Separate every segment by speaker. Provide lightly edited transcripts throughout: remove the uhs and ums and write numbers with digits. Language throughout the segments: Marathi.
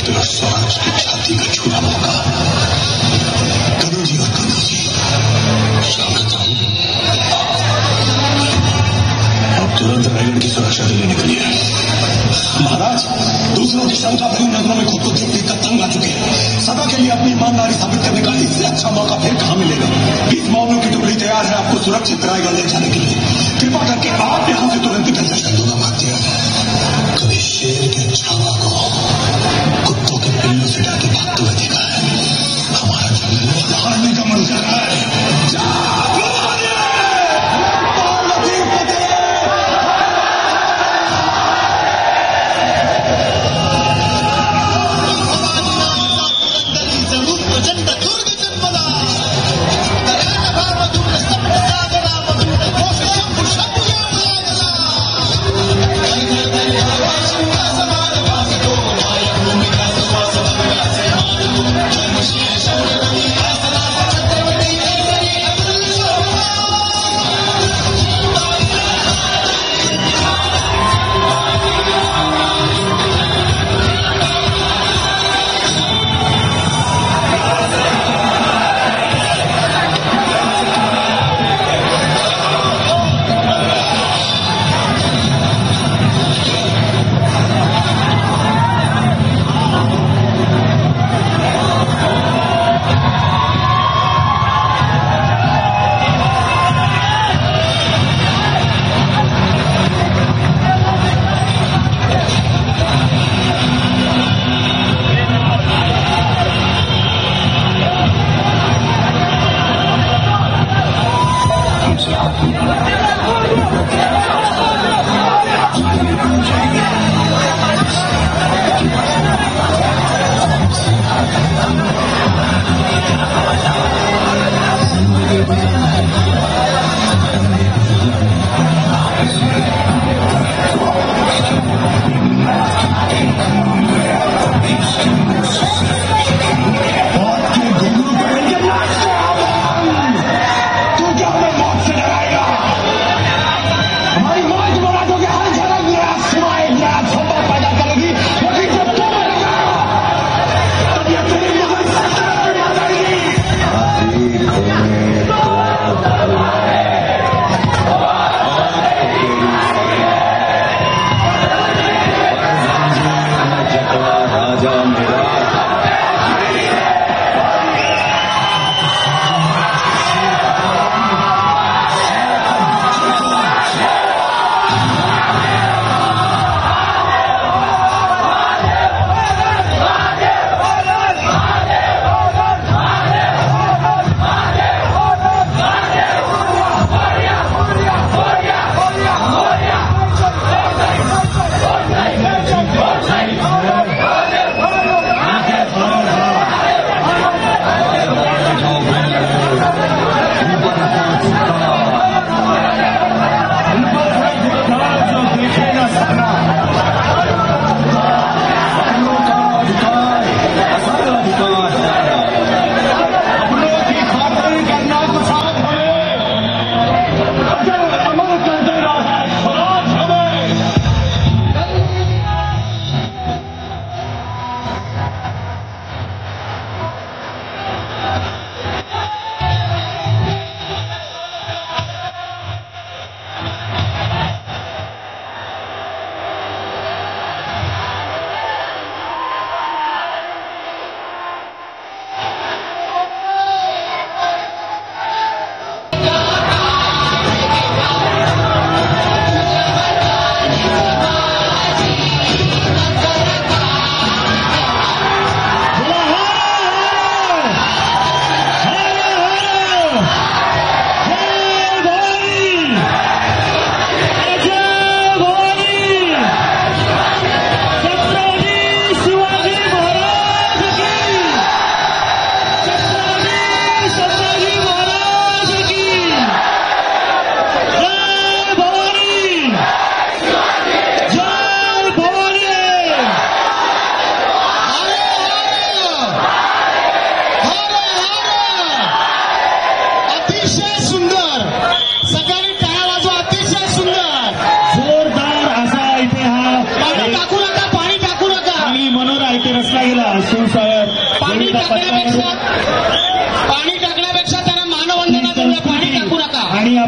Speaker 1: तेरा सारा उसकी छाती का छुरा मौका। करो जी और करो जी। अब तुरंत रायगढ़ की सुरक्षा के लिए निकलिए। महाराज, दूसरों की शंका भरी नजरों में खुद को देखकर तंग आ चुके हैं। सदा के लिए अपनी ईमानदारी साबित करने का इससे अच्छा मौका फिर कहां मिलेगा। 20 मामलों की टुकड़ी तैयार है आपको सुरक्षित रायगढ़ ले जाने के लिए। कृपा करके आप यहां से तुरंत निकल जाए। दोनों मारते हैं, कभी शेर के छावा को कुत्तों के पिल्लों से डर के भागते हुए देखा है। हमारा जंगल हारने का मन कर रहा है।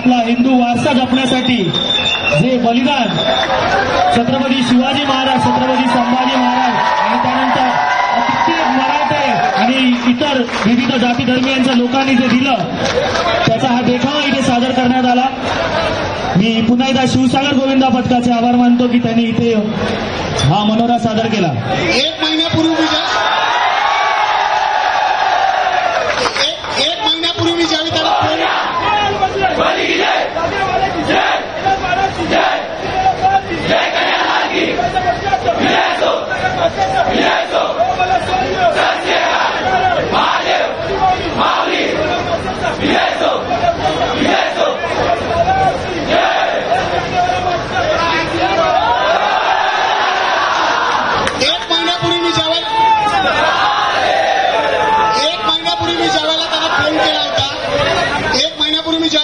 Speaker 2: आपला हिंदू वारसा जपण्यासाठी जे बलिदान छत्रपती शिवाजी महाराज, छत्रपती संभाजी महाराज आणि त्यानंतर कित्येक मराठे आणि इतर विविध जाती धर्मियांच्या लोकांनी जे दिलं त्याचा हा देखावा इथे सादर करण्यात आला. मी पुन्हा एकदा शिवसागर गोविंदा पथकाचे आभार मानतो की त्यांनी इथे हा मनोरा सादर केला.
Speaker 3: एक महिन्यापूर्वी मी ज्यावेळी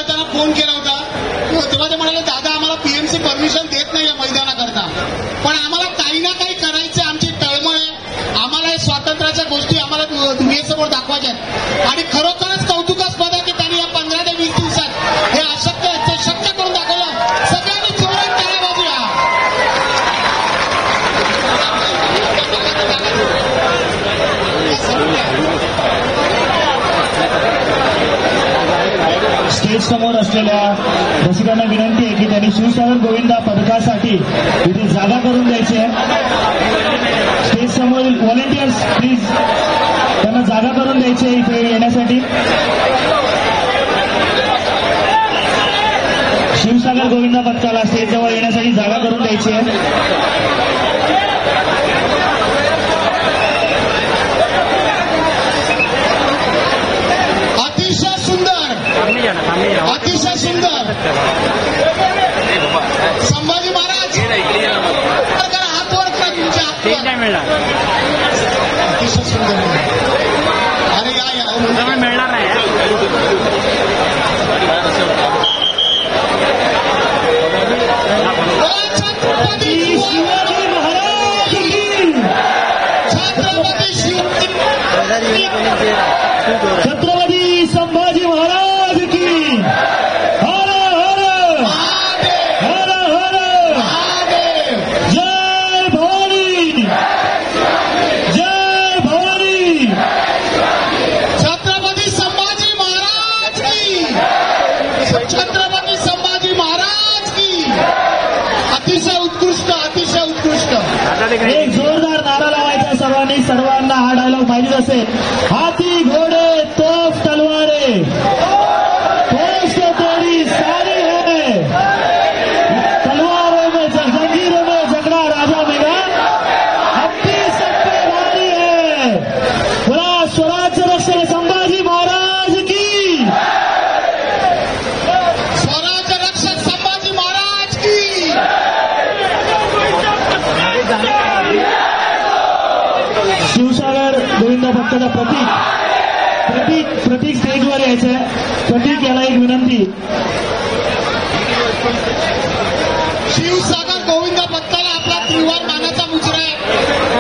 Speaker 3: त्याला फोन केला होता तेव्हा ते म्हणाले दादा आम्हाला पीएमसी परमिशन देत नाही या मैदानाकरता, पण आम्हाला काही ना काही करायचं, आमची तळमळ आहे, आम्हाला हे स्वातंत्र्याच्या गोष्टी आम्हाला दुनियेसमोर दाखवायच्या आहेत. आणि खरोखरच कौतुकास्पद आहे की त्यांनी या 15 ते 20 दिवसात हे अशक्य ते शक्य करून दाखवलं. सगळ्यांनी जोरात टाळ्या वाजवा.
Speaker 2: स्टेज समोर असलेल्या रसिकांना विनंती आहे की त्यांनी शिवसागर गोविंदा पथकासाठी इथे जागा करून द्यायची आहे. स्टेज समोर व्हॉलेंटियर्स प्लीज त्यांना जागा करून द्यायची आहे इथे येण्यासाठी. शिवसागर गोविंदा पथकाला स्टेज जवळ येण्यासाठी जागा करून द्यायची आहे.
Speaker 3: अतिशय सुंदर संभाजी महाराज हात वर करा, तुमच्या हात अतिशय सुंदर. अरे या मिळणार नाही. छत्रपती शिवाजी महाराज की, छत्रपती शिवाजी,
Speaker 2: छत्रपती संभाजी महाराज की. हर हर हर हर जय भवानी, जय भवानी.
Speaker 3: छत्रपती संभाजी महाराज की, छत्रपती संभाजी महाराज की. अतिशय उत्कृष्ट, अतिशय उत्कृष्ट.
Speaker 2: एक जोरदार नारा लावायचा सर्वांनी. सर्वांना हा डायलॉग माहितीच असेल. हाती घोडे तोफ तलवारे तोफ से तेरी सारी है, तलवारों में जंजीरों में जकड़ा राजा मेरा, हत्ती सब पे भारी है. बोला स्वराज्य रक्षक संभाजी महाराज की,
Speaker 3: स्वराज्य रक्षक संभाजी महाराज की.
Speaker 2: शिवसागर गोविंदा पथकाचा प्रतीक स्टेजवर यायचंय. प्रतीक याला एक विनंती.
Speaker 3: शिवसागर गोविंदा पथकाला आपला त्रिवार मानाचा मुजरा आहे.